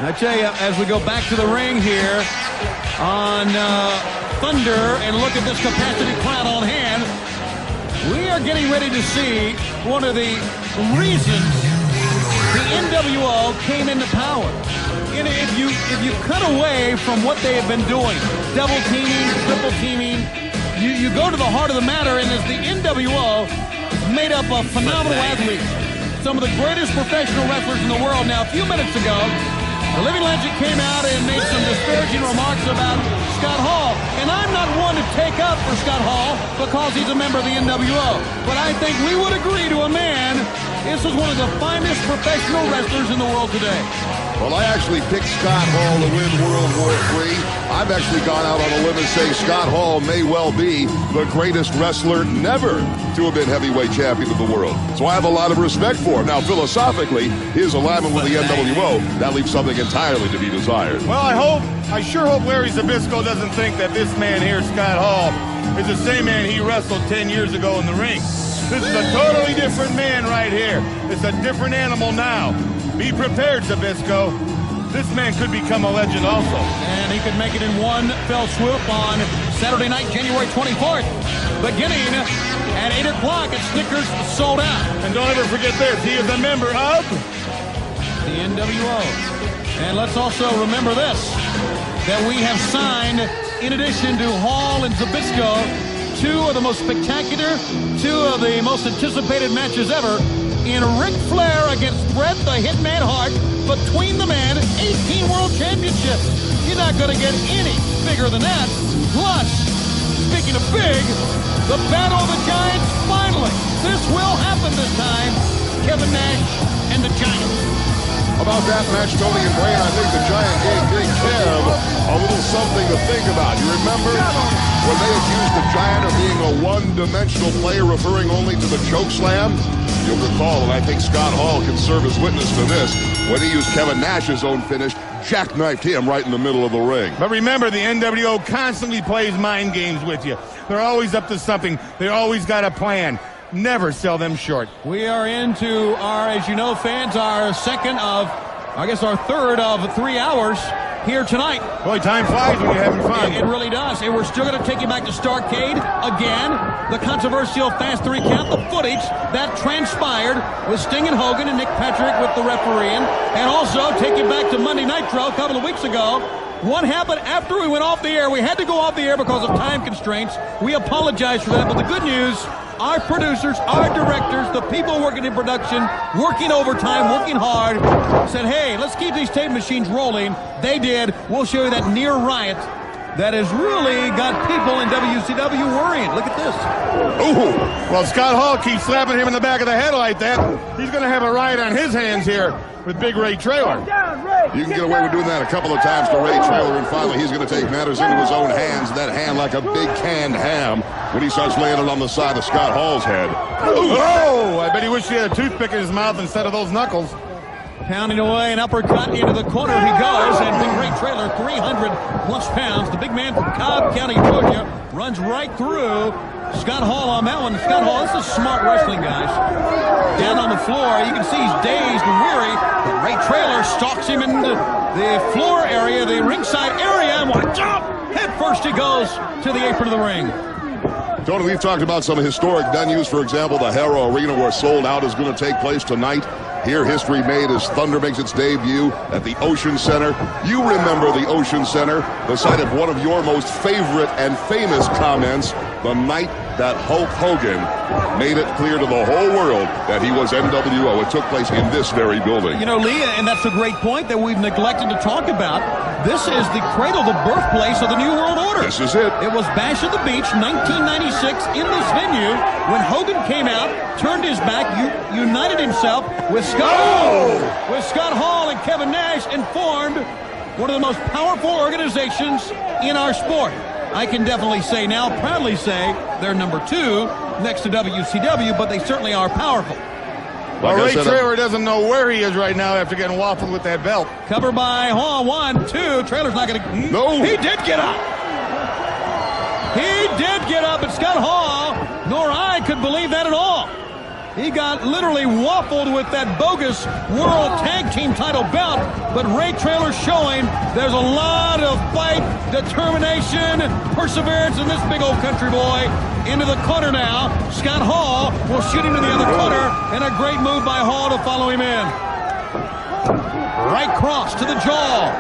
I tell you, as we go back to the ring here on Thunder and look at this capacity crowd on hand, we are getting ready to see one of the reasons the NWO came into power. And if you cut away from what they have been doing, double teaming, triple teaming, you go to the heart of the matter, and as the NWO made up of phenomenal athletes, some of the greatest professional wrestlers in the world. Now, a few minutes ago, the Living Legend came out and made some disparaging remarks about Scott Hall. And I'm not one to take up for Scott Hall because he's a member of the NWO. But I think we would agree to a man, this is one of the finest professional wrestlers in the world today. Well, I actually picked Scott Hall to win World War III. I've actually gone out on a limb and say Scott Hall may well be the greatest wrestler never to have been heavyweight champion of the world. So I have a lot of respect for him. Now, philosophically, his alignment with the NWO, that leaves something entirely to be desired. Well, I sure hope Larry Zbyszko doesn't think that this man here, Scott Hall, is the same man he wrestled 10 years ago in the ring. This is a totally different man right here. It's a different animal now. Be prepared, Zbyszko. This man could become a legend also. And he could make it in one fell swoop on Saturday night, January 24th. Beginning at 8 o'clock at Snickers, sold out. And don't ever forget this, he is a member of the NWO. And let's also remember this, that we have signed, in addition to Hall and Zbyszko, two of the most spectacular, two of the most anticipated matches ever in Ric Flair against Bret the Hitman Hart, between the man, 18 World Championships. You're not going to get any bigger than that. Plus, speaking of big, the Battle of the Giants, finally. This will happen this time. Kevin Nash and the Giant. About that match, Tony and Brain, I think the Giant gave Big Kev a little something to think about. You remember when they accused the Giant of being a one-dimensional player, referring only to the choke slam? You'll recall, and I think Scott Hall can serve as witness to this, when he used Kevin Nash's own finish, jackknifed him right in the middle of the ring. But remember, the NWO constantly plays mind games with you. They're always up to something. They always got a plan. Never sell them short. We are into our, as you know, fans, our second of, I guess our third of 3 hours here tonight. Boy, time flies when you're having fun. It really does. And we're still going to take you back to Starrcade again. The controversial Fast 3 count, the footage that transpired with Sting and Hogan and Nick Patrick with the refereeing. And also take you back to Monday Nitro a couple of weeks ago. What happened after we went off the air? We had to go off the air because of time constraints. We apologize for that. But the good news, our producers, our directors, the people working in production, working overtime, working hard, said, hey, let's keep these tape machines rolling. They did. We'll show you that near riot that has really got people in WCW worrying. Look at this. Ooh. Well, Scott Hall keeps slapping him in the back of the head like that. He's going to have a riot on his hands here with Big Ray Traylor. You can get away with doing that a couple of times to Ray Traylor, and finally he's going to take matters into his own hands. That hand like a big canned ham when he starts laying it on the side of Scott Hall's head. Oh, I bet he wished he had a toothpick in his mouth instead of those knuckles. Pounding away, an uppercut into the corner he goes, and Big Ray Traylor, 300-plus pounds, the big man from Cobb County, Georgia, runs right through Scott Hall on that one. Scott Hall, this is smart wrestling, guys. Down on the floor, you can see he's dazed and weary, but Ray Traylor stalks him into the floor area, the ringside area, and watch out! Head first he goes to the apron of the ring. Tony, we've talked about some historic venues. For example, the Harrow Arena, where Sold Out is going to take place tonight. Here, history made as Thunder makes its debut at the Ocean Center. You remember the Ocean Center, the site of one of your most favorite and famous comments, the night that Hulk Hogan made it clear to the whole world that he was NWO. It took place in this very building. You know, Lee, and that's a great point that we've neglected to talk about. This is the cradle, the birthplace of the New World Order. This is it. It was Bash at the Beach, 1996, in this venue, when Hogan came out, turned his back, united himself with Scott Hall and Kevin Nash, and formed one of the most powerful organizations in our sport. I can definitely say now, proudly say, they're number 2 next to WCW, but they certainly are powerful. Well, Ray Traylor doesn't know where he is right now after getting waffled with that belt. Cover by Hall, 1, 2. Traylor's not going to... No. He did get up. He did get up, and Scott Hall, nor I could believe that at all. He got literally waffled with that bogus World Tag Team title belt, but Ray Traylor showing there's a lot of fight, determination, perseverance in this big old country boy. Into the corner now. Scott Hall will shoot him to the other corner, and a great move by Hall to follow him in. Right cross to the jaw.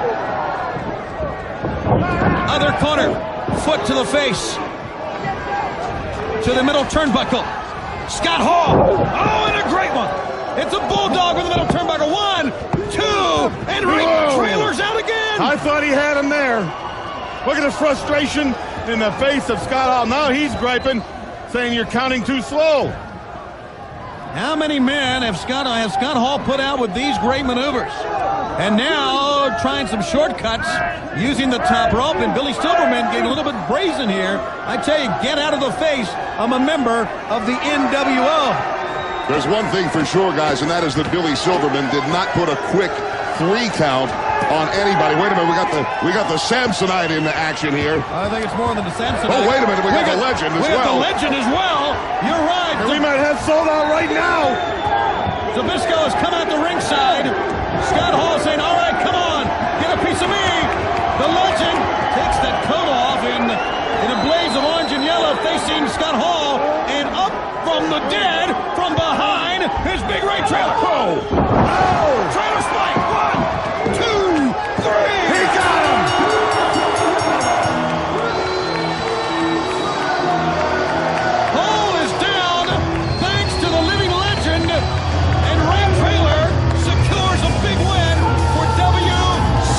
Other corner, foot to the face. To the middle turnbuckle. Scott Hall. Oh, and a great one. It's a bulldog with the middle turnbuckle. 1, 2, and Ray Traylor's out again. I thought he had him there. Look at the frustration in the face of Scott Hall. Now he's griping, saying you're counting too slow. How many men have Scott Hall put out with these great maneuvers? And now trying some shortcuts using the top rope, and Billy Silverman getting a little bit brazen here. I tell you, get out of the face. I'm a member of the NWO. There's one thing for sure, guys, and that is that Billy Silverman did not put a quick 3 count on anybody. Wait a minute, we got the Samsonite in action here. I think it's more than the Samsonite. Oh, wait a minute, we got the Legend as well. We got the Legend as well. You're right. And we might have sold out right now. Zbyszko has come out the ringside. Scott Hall saying, all right, come on, get a piece of me. The Legend takes that coat off in a blaze of orange and yellow, facing Scott Hall, and up from the dead, from behind, is Big Ray Traylor. Oh! Traylor spike. 1, 2, 3. He got him. Hall is down, thanks to the living legend, and Ray Traylor secures a big win for WCW.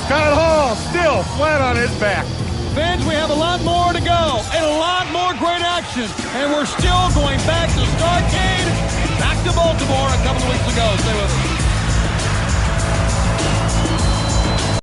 Scott Hall still flat on his back. Fans, we have a lot more to go and a lot more great action. And we're still going back to Starrcade, back to Baltimore a couple of weeks ago. Stay with us.